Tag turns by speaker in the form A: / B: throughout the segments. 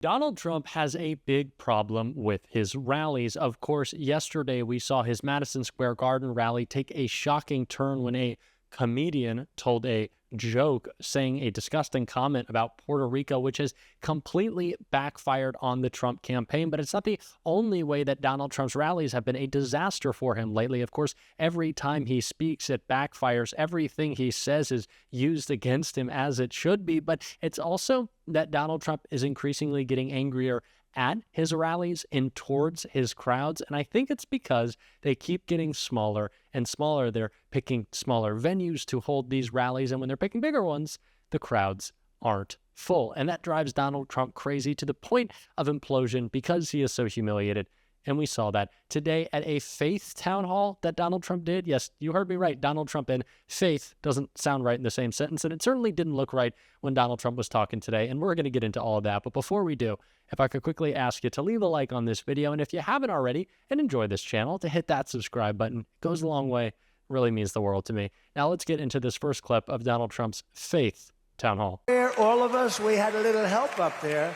A: Donald Trump has a big problem with his rallies. Of course, yesterday we saw his Madison Square Garden rally take a shocking turn when a comedian told a joke saying a disgusting comment about Puerto Rico, which has completely backfired on the Trump campaign. But it's not the only way that Donald Trump's rallies have been a disaster for him lately. Of course, every time he speaks, it backfires. Everything he says is used against him, as it should be. But it's also that Donald Trump is increasingly getting angrier at his rallies and towards his crowds. And I think it's because they keep getting smaller and smaller. They're picking smaller venues to hold these rallies. And when they're picking bigger ones, the crowds aren't full. And that drives Donald Trump crazy to the point of implosion because he is so humiliated. And we saw that today at a faith town hall that Donald Trump did. Yes, you heard me right. Donald Trump and faith doesn't sound right in the same sentence. And it certainly didn't look right when Donald Trump was talking today. And we're going to get into all of that. But before we do, if I could quickly ask you to leave a like on this video. And if you haven't already and enjoy this channel, to hit that subscribe button. It goes a long way. It really means the world to me. Now let's get into this first clip of Donald Trump's faith town hall.
B: All of us, we had a little help up there.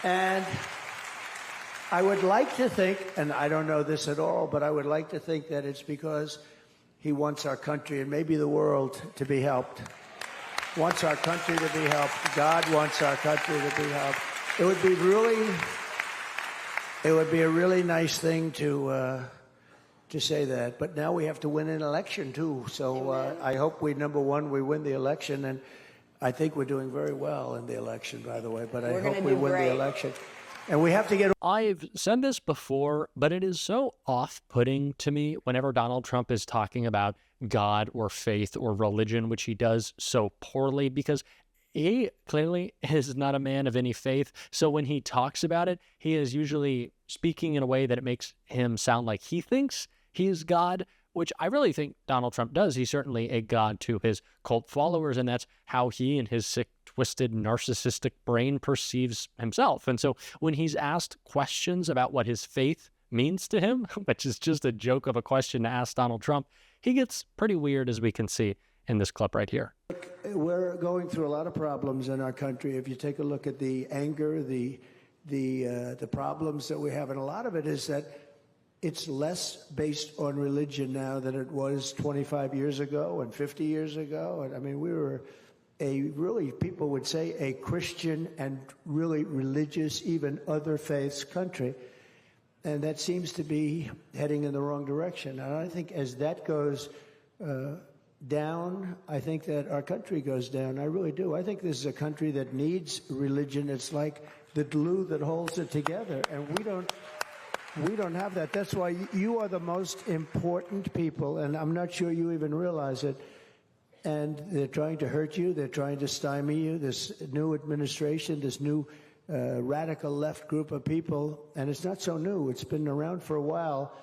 B: And I would like to think, and I don't know this at all, but I would like to think that it's because he wants our country and maybe the world to be helped. Wants our country to be helped. God wants our country to be helped. It would be a really nice thing to say that. But now we have to win an election too. So I hope number one, we win the election, and I think we're doing very well in the election, by the way. But I hope we win the election. And we have to get...
A: I've said this before, but it is so off-putting to me whenever Donald Trump is talking about God or faith or religion, which he does so poorly, because he clearly is not a man of any faith. So when he talks about it, he is usually speaking in a way that it makes him sound like he thinks he is God, which I really think Donald Trump does. He's certainly a god to his cult followers, and that's how he and his sick, twisted, narcissistic brain perceives himself. And so when he's asked questions about what his faith means to him, which is just a joke of a question to ask Donald Trump, he gets pretty weird, as we can see in this clip right here.
B: We're going through a lot of problems in our country. If you take a look at the anger, the problems that we have, and a lot of it is that it's less based on religion now than it was 25 years ago and 50 years ago. And I mean, we were people would say, a Christian and really religious, even other faiths country. And that seems to be heading in the wrong direction. And I think as that goes down, I think that our country goes down. I really do. I think this is a country that needs religion. It's like the glue that holds it together. And we don't have that. That's why you are the most important people, and I'm not sure you even realize it. And they're trying to hurt you. They're trying to stymie you. This new administration, this new radical left group of people, and it's not so new. It's been around for a while,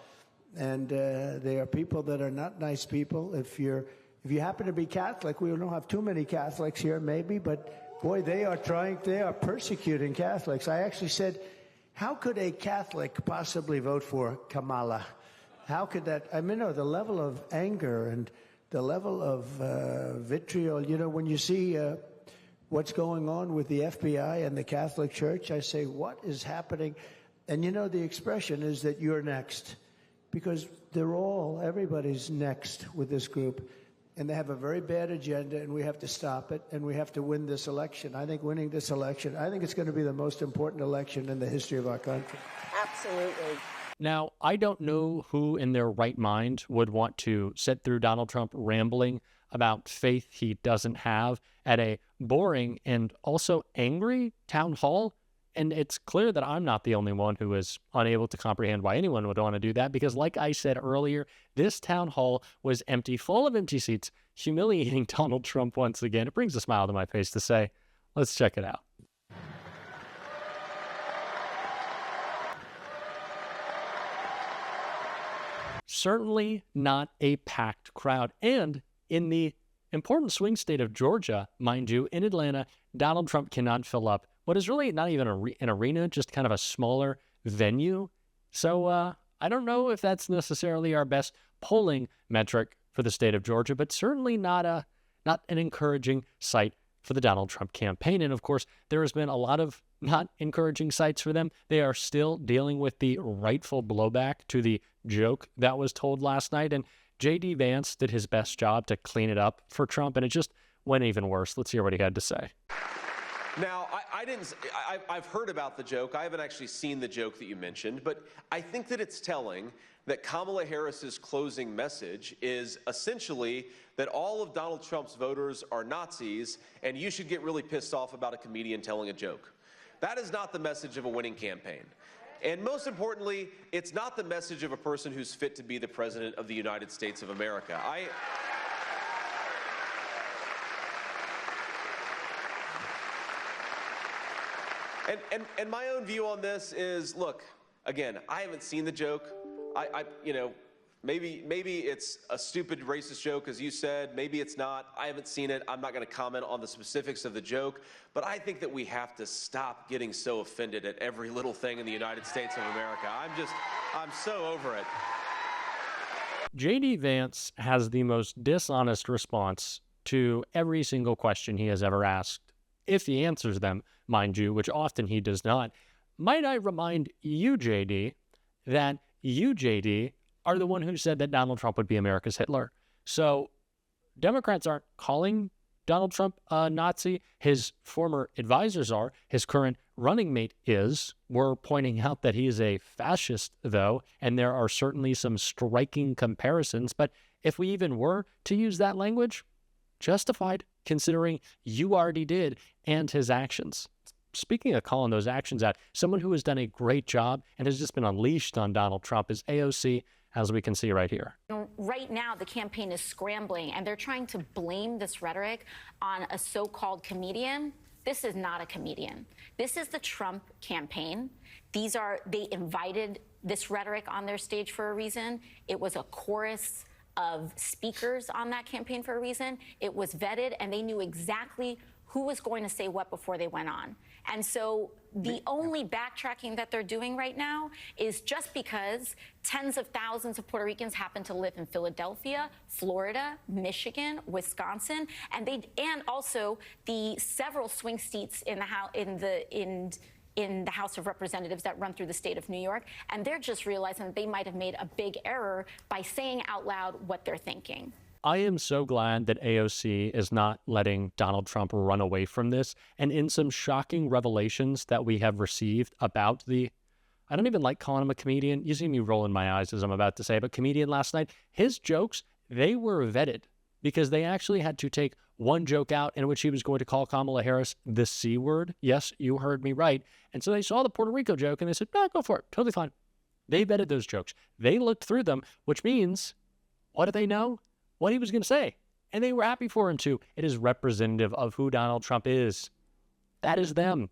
B: and they are people that are not nice people. If you happen to be Catholic, we don't have too many Catholics here, maybe, but boy, they are persecuting Catholics. I actually said, how could a Catholic possibly vote for Kamala? How could that? I mean, the level of anger and the level of vitriol, when you see what's going on with the FBI and the Catholic Church, I say, what is happening? And the expression is that you're next, because everybody's next with this group. And they have a very bad agenda, and we have to stop it, and we have to win this election. I think winning this election, I think it's going to be the most important election in the history of our country.
C: Absolutely.
A: Now, I don't know who in their right mind would want to sit through Donald Trump rambling about faith he doesn't have at a boring and also angry town hall. And it's clear that I'm not the only one who is unable to comprehend why anyone would want to do that, because like I said earlier, this town hall was empty, full of empty seats, humiliating Donald Trump once again. It brings a smile to my face to say, let's check it out. Certainly not a packed crowd. And in the important swing state of Georgia, mind you, in Atlanta, Donald Trump cannot fill up what is really not even an arena, just kind of a smaller venue. So I don't know if that's necessarily our best polling metric for the state of Georgia, but certainly not an encouraging sight for the Donald Trump campaign. And of course, there has been a lot of not encouraging sights for them. They are still dealing with the rightful blowback to the joke that was told last night. And J.D. Vance did his best job to clean it up for Trump, and it just went even worse. Let's hear what he had to say.
C: Now, I've heard about the joke. I haven't actually seen the joke that you mentioned, but I think that it's telling that Kamala Harris's closing message is essentially that all of Donald Trump's voters are Nazis, and you should get really pissed off about a comedian telling a joke. That is not the message of a winning campaign. And most importantly, it's not the message of a person who's fit to be the president of the United States of America. And my own view on this is, look, again, I haven't seen the joke. Maybe it's a stupid racist joke, as you said. Maybe it's not. I haven't seen it. I'm not going to comment on the specifics of the joke. But I think that we have to stop getting so offended at every little thing in the United States of America. I'm so over it.
A: J.D. Vance has the most dishonest response to every single question he has ever asked, if he answers them, mind you, which often he does not. Might I remind you, J.D., that you, J.D., are the one who said that Donald Trump would be America's Hitler. So Democrats aren't calling Donald Trump a Nazi. His former advisors are. His current running mate is. We're pointing out that he is a fascist, though, and there are certainly some striking comparisons. But if we even were to use that language, justified, considering you already did, and his actions. Speaking of calling those actions out, someone who has done a great job and has just been unleashed on Donald Trump is AOC, as we can see right here.
D: Right now, the campaign is scrambling, and they're trying to blame this rhetoric on a so-called comedian. This is not a comedian. This is the Trump campaign. They invited this rhetoric on their stage for a reason. It was a chorus of speakers on that campaign for a reason. It was vetted, and they knew exactly who was going to say what before they went on. And so the only backtracking that they're doing right now is just because tens of thousands of Puerto Ricans happen to live in Philadelphia, Florida, Michigan, Wisconsin, and also the several swing seats in the House of Representatives that run through the state of New York, and they're just realizing that they might have made a big error by saying out loud what they're thinking.
A: I am so glad that AOC is not letting Donald Trump run away from this. And in some shocking revelations that we have received about I don't even like calling him a comedian. You see me rolling my eyes as I'm about to say, but comedian last night, his jokes, they were vetted because they actually had to take one joke out in which he was going to call Kamala Harris the C word. Yes, you heard me right. And so they saw the Puerto Rico joke and they said, no, go for it. Totally fine. They vetted those jokes. They looked through them, which means, what do they know? What he was going to say. And they were happy for him to. It is representative of who Donald Trump is. That is them.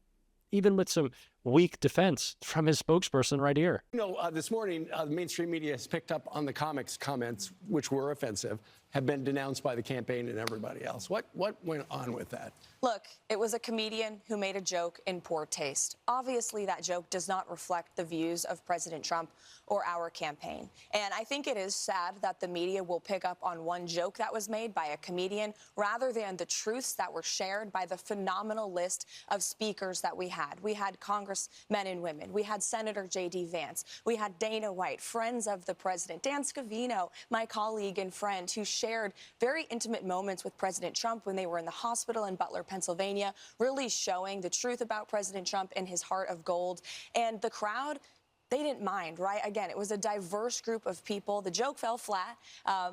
A: Even with some weak defense from his spokesperson right here.
E: This morning, the mainstream media has picked up on the comics comments, which were offensive, have been denounced by the campaign and everybody else. What went on with that?
F: Look, it was a comedian who made a joke in poor taste. Obviously, that joke does not reflect the views of President Trump or our campaign. And I think it is sad that the media will pick up on one joke that was made by a comedian rather than the truths that were shared by the phenomenal list of speakers that we had. We had congressmen and women. We had Senator J.D. Vance. We had Dana White, friends of the president. Dan Scavino, my colleague and friend, who shared very intimate moments with President Trump when they were in the hospital in Butler, Pennsylvania, really showing the truth about President Trump and his heart of gold. And the crowd, they didn't mind, right? Again, it was a diverse group of people. The joke fell flat,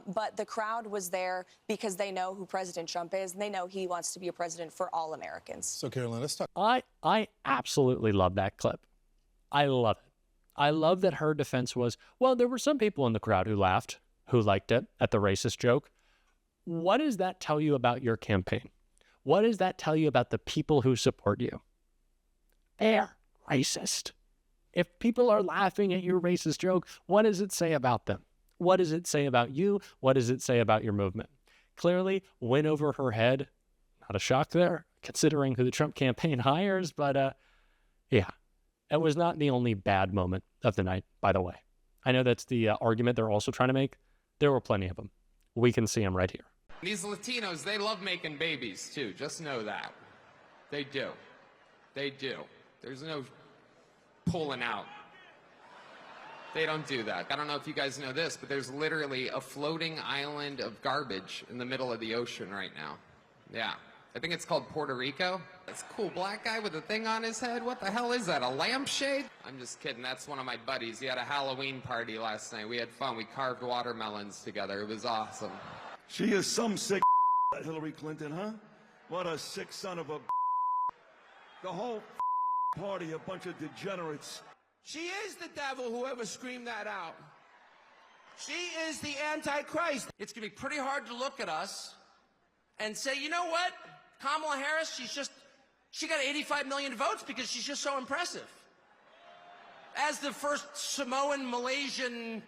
F: but the crowd was there because they know who President Trump is, and they know he wants to be a president for all Americans.
G: So, Carolyn, let's talk.
A: I absolutely love that clip. I love it. I love that her defense was, well, there were some people in the crowd who laughed, who liked it at the racist joke. What does that tell you about your campaign? What does that tell you about the people who support you? They're racist. If people are laughing at your racist joke, what does it say about them? What does it say about you? What does it say about your movement? Clearly, win over her head. Not a shock there, considering who the Trump campaign hires. But yeah, it was not the only bad moment of the night, by the way. I know that's the argument they're also trying to make. There were plenty of them. We can see them right here.
H: These Latinos, they love making babies, too. Just know that. They do. They do.
G: There's no pulling out. They don't do that. I don't know if you guys know this, but there's literally a floating island of garbage in the middle of the ocean right now. Yeah. I think it's called Puerto Rico. That's a cool black guy with a thing on his head. What the hell is that, a lampshade? I'm just kidding. That's one of my buddies. He had a Halloween party last night. We had fun. We carved watermelons together. It was awesome.
H: She is some sick Hillary Clinton, huh? What a sick son of a. The whole party, a bunch of degenerates.
I: She is the devil, whoever screamed that out. She is the Antichrist. It's going to be pretty hard to look at us and say, you know what? Kamala Harris, she got 85 million votes because she's just so impressive. As the first Samoan, Malaysian,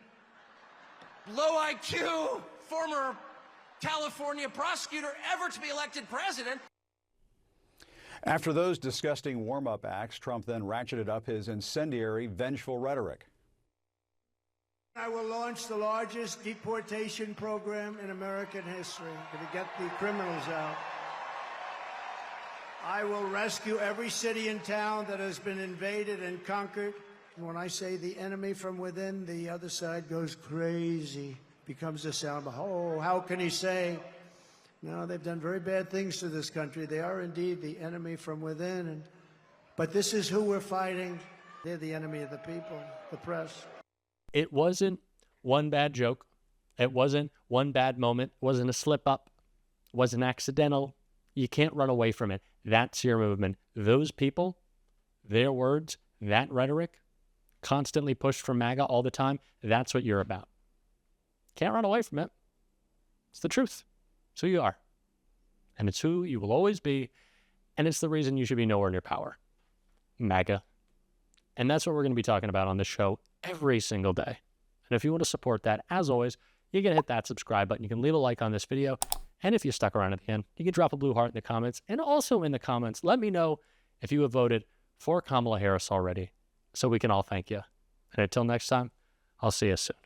I: low IQ, former California prosecutor ever to be elected president.
J: After those disgusting warm-up acts, Trump then ratcheted up his incendiary, vengeful rhetoric.
B: I will launch the largest deportation program in American history to get the criminals out. I will rescue every city and town that has been invaded and conquered. And when I say the enemy from within, the other side goes crazy, becomes a sound. Oh, how can he say? No, they've done very bad things to this country. They are indeed the enemy from within. But this is who we're fighting. They're the enemy of the people, the press.
A: It wasn't one bad joke. It wasn't one bad moment. It wasn't a slip up. It wasn't accidental. You can't run away from it. That's your movement. Those people, their words, that rhetoric, constantly pushed from MAGA all the time, that's what you're about. Can't run away from it. It's the truth. It's who you are. And it's who you will always be. And it's the reason you should be nowhere near power. MAGA. And that's what we're going to be talking about on this show every single day. And if you want to support that, as always, you can hit that subscribe button. You can leave a like on this video. And if you stuck around at the end, you can drop a blue heart in the comments. And also in the comments, let me know if you have voted for Kamala Harris already so we can all thank you. And until next time, I'll see you soon.